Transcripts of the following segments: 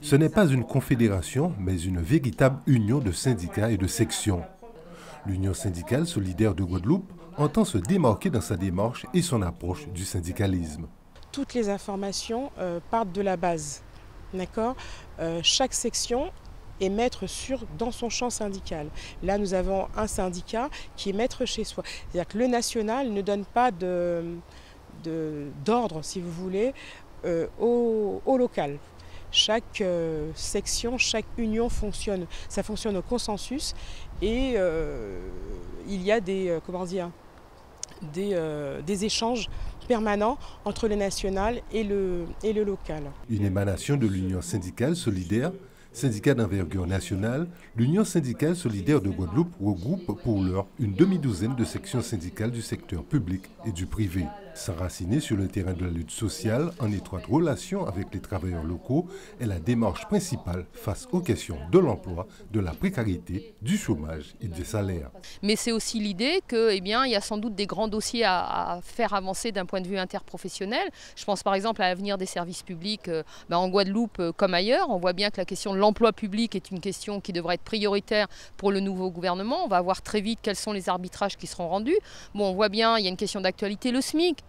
Ce n'est pas une confédération, mais une véritable union de syndicats et de sections. L'Union syndicale solidaire de Guadeloupe entend se démarquer dans sa démarche et son approche du syndicalisme. Toutes les informations partent de la base. D'accord. Chaque section est maître dans son champ syndical. Là, nous avons un syndicat qui est maître chez soi. C'est-à-dire que le national ne donne pas d'ordre, si vous voulez, au local. Chaque section, chaque union fonctionne. Ça fonctionne au consensus et il y a des échanges permanents entre le national et le local. Une émanation de l'Union syndicale solidaire, syndicat d'envergure nationale, l'Union syndicale solidaire de Guadeloupe regroupe pour l'heure une demi-douzaine de sections syndicales du secteur public et du privé. S'enraciner sur le terrain de la lutte sociale, en étroite relation avec les travailleurs locaux, est la démarche principale face aux questions de l'emploi, de la précarité, du chômage et des salaires. Mais c'est aussi l'idée qu'il y a sans doute des grands dossiers à faire avancer d'un point de vue interprofessionnel. Je pense par exemple à l'avenir des services publics en Guadeloupe comme ailleurs. On voit bien que la question de l'emploi public est une question qui devrait être prioritaire pour le nouveau gouvernement. On va voir très vite quels sont les arbitrages qui seront rendus. On voit bien, il y a une question d'actualité, le SMIC.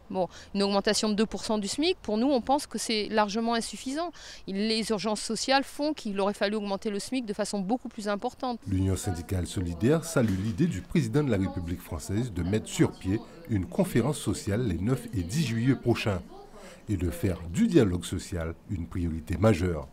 Une augmentation de 2% du SMIC, pour nous, on pense que c'est largement insuffisant. Les urgences sociales font qu'il aurait fallu augmenter le SMIC de façon beaucoup plus importante. L'Union syndicale solidaire salue l'idée du président de la République française de mettre sur pied une conférence sociale les 9 et 10 juillet prochains et de faire du dialogue social une priorité majeure.